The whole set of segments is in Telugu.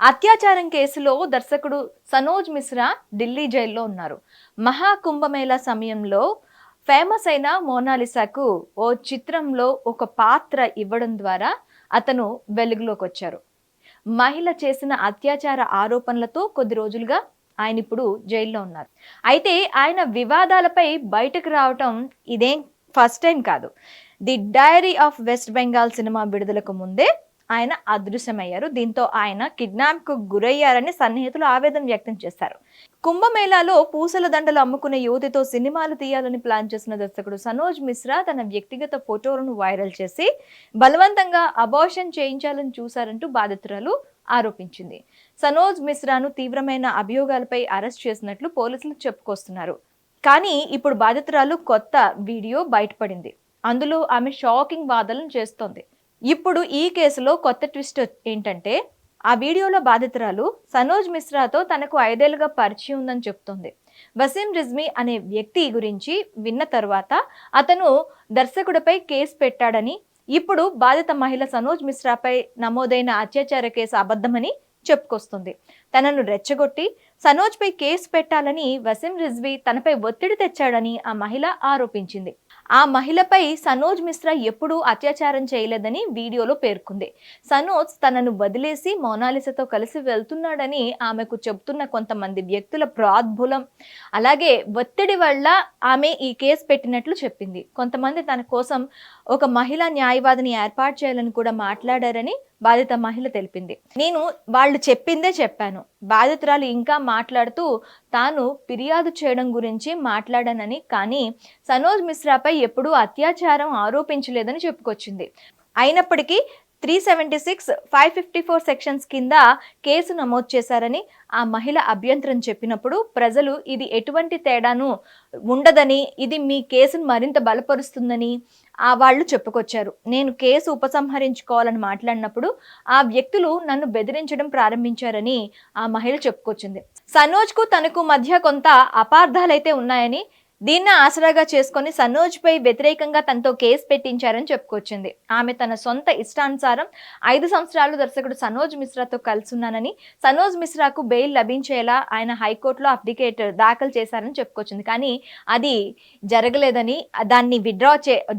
అత్యాచారం కేసులో దర్శకుడు సనోజ్ మిశ్రా ఢిల్లీ జైల్లో ఉన్నారు. మహాకుంభమేళా సమయంలో ఫేమస్ అయిన మోనాలిసాకు ఓ చిత్రంలో ఒక పాత్ర ఇవ్వడం ద్వారా అతను వెలుగులోకి వచ్చారు. మహిళ చేసిన అత్యాచార ఆరోపణలతో కొద్ది రోజులుగా ఆయన ఇప్పుడు జైల్లో ఉన్నారు. అయితే ఆయన వివాదాలపై బయటకు రావటం ఇదేం ఫస్ట్ టైం కాదు. The diary of west Bengal cinema విడుదలకు ముందే ఆయన అదృశ్యమయ్యారు. దీంతో ఆయన కిడ్నాప్ కు గురయ్యారని సన్నిహితులు ఆవేదన వ్యక్తం చేశారు. కుంభమేళాలో పూసల దండలు అమ్ముకునే యువతితో సినిమాలు తీయాలని ప్లాన్ చేసిన దర్శకుడు సనోజ్ మిశ్రా తన వ్యక్తిగత ఫోటోలను వైరల్ చేసి బలవంతంగా అబార్షన్ చేయించాలని చూశారంటూ బాధితురాలు ఆరోపించింది. సనోజ్ మిశ్రాను తీవ్రమైన అభియోగాలపై అరెస్ట్ చేసినట్లు పోలీసులు చెప్పుకొస్తున్నారు. కానీ ఇప్పుడు బాధితురాలు కొత్త వీడియో బయటపడింది. అందులో ఆమె షాకింగ్ వాదనలు చేస్తోంది. ఇప్పుడు ఈ కేసులో కొత్త ట్విస్ట్ ఏంటంటే, ఆ వీడియోలో బాధితురాలు సనోజ్ మిశ్రాతో తనకు 5 ఏళ్లుగా పరిచయం ఉందని చెప్తోంది. వసీం రిజ్మీ అనే వ్యక్తి గురించి విన్న తర్వాత అతను దర్శకుడిపై కేసు పెట్టాడని, ఇప్పుడు బాధిత మహిళ సనోజ్ మిశ్రాపై నమోదైన అత్యాచార కేసు అబద్ధమని చెప్పుకొస్తుంది. తనను రెచ్చగొట్టి సనోజ్ పై కేసు పెట్టాలని వసీం రిజ్వీ తనపై ఒత్తిడి తెచ్చాడని ఆ మహిళ ఆరోపించింది. ఆ మహిళపై సనోజ్ మిశ్రా ఎప్పుడూ అత్యాచారం చేయలేదని వీడియోలో పేర్కొంది. సనోజ్ తనను వదిలేసి మోనాలిసాతో కలిసి వెళ్తున్నాడని ఆమెకు చెబుతున్న కొంతమంది వ్యక్తుల ప్రోద్బలం, అలాగే ఒత్తిడి వల్ల ఆమె ఈ కేసు పెట్టినట్లు చెప్పింది. కొంతమంది తన కోసం ఒక మహిళా న్యాయవాదిని ఏర్పాటు చేయాలని కూడా మాట్లాడారని బాధిత మహిళ తెలిపింది. నేను వాళ్ళు చెప్పిందే చెప్పాను. బాధితురాలు ఇంకా మాట్లాడుతూ తాను ఫిర్యాదు చేయడం గురించి మాట్లాడానని, కానీ సనోజ్ మిశ్రాపై ఎప్పుడూ అత్యాచారం ఆరోపించలేదని చెప్పుకొచ్చింది. అయినప్పటికీ 376, 554 సెక్షన్స్ కింద కేసు నమోదు చేశారని ఆ మహిళ అభ్యంతరం చెప్పినప్పుడు ప్రజలు ఇది ఎటువంటి తేడాను ఉండదని, ఇది మీ కేసును మరింత బలపరుస్తుందని వాళ్ళు చెప్పుకొచ్చారు. నేను కేసు ఉపసంహరించుకోవాలని మాట్లాడినప్పుడు ఆ వ్యక్తులు నన్ను బెదిరించడం ప్రారంభించారని ఆ మహిళ చెప్పుకొచ్చింది. సనోజ్కు తనకు మధ్య కొంత అపార్థాలైతే ఉన్నాయని, దీన్ని ఆసరాగా చేసుకుని సనోజ్ పై వ్యతిరేకంగా తనతో కేసు పెట్టించారని చెప్పుకొచ్చింది. ఆమె తన సొంత ఇష్టానుసారం 5 సంవత్సరాలు దర్శకుడు సనోజ్ మిశ్రాతో కలిసున్నానని, సనోజ్ మిశ్రాకు బెయిల్ లభించేలా ఆయన హైకోర్టులో అప్లికేట్ దాఖలు చేశారని చెప్పుకొచ్చింది. కానీ అది జరగలేదని,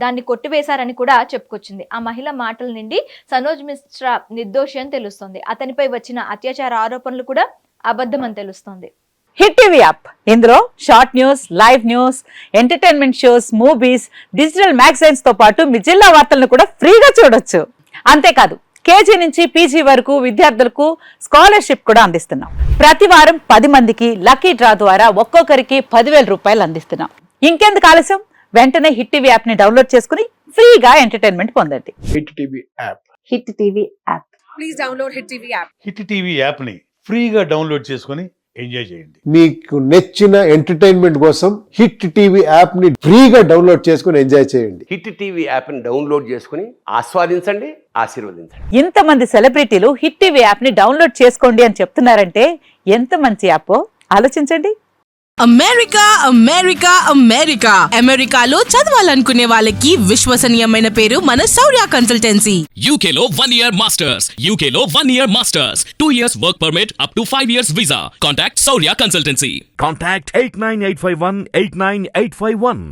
దాన్ని కొట్టివేశారని కూడా చెప్పుకొచ్చింది. ఆ మహిళ మాటల నుండి సనోజ్ మిశ్రా నిర్దోషి అని తెలుస్తోంది. అతనిపై వచ్చిన అత్యాచార ఆరోపణలు కూడా అబద్ధం అని తెలుస్తోంది. హిట్ టీవీ యాప్, ఇందులో short news, live news, entertainment shows, movies, digital magazines తో పాటు మీ జిల్లా వార్తలను కూడా ఫ్రీగా చూడొచ్చు. అంతేకాదు, కేజీ నుంచి పీజీ వరకు విద్యార్థులకు స్కాలర్షిప్ కూడా అందిస్తున్నాం. ప్రతి వారం 10 మందికి లక్కీ డ్రా ద్వారా ఒక్కొక్కరికి 10,000 రూపాయలు అందిస్తున్నాం. ఇంకెందుకు ఆలస్యం, వెంటనే హిట్ టీవీ యాప్ ని డౌన్లోడ్ చేసుకుని ఫ్రీగా ఎంటర్టైన్మెంట్ పొందండి. Hit TV app. Hit TV app. Please download hit TV app. Hit TV app ని ఫ్రీగా డౌన్లోడ్ చేసుకుని ఎంజాయ్ చేయండి. మీకు నచ్చిన ఎంటర్టైన్మెంట్ కోసం హిట్ టీవీ యాప్ ని ఫ్రీగా డౌన్లోడ్ చేసుకుని ఎంజాయ్ చేయండి. హిట్ టీవీ యాప్ ని డౌన్లోడ్ చేసుకుని ఆస్వాదించండి, ఆశీర్వదించండి. ఇంతమంది సెలబ్రిటీలు హిట్ టీవీ యాప్ ని డౌన్లోడ్ చేసుకోండి అని చెప్తున్నారంటే ఎంత మంచి యాప్ ఆలోచించండి. అమెరికా అమెరికా అమెరికా అమెరికాలో చదవాలనుకునే వాళ్ళకి విశ్వసనీయమైన పేరు మన శౌర్య కన్సల్టెన్సీ. UK లో 1 year masters, UK లో 1 year masters, 2 years work permit up to 5 years visa. Contact Saurya Consultancy. Contact 89851 89851.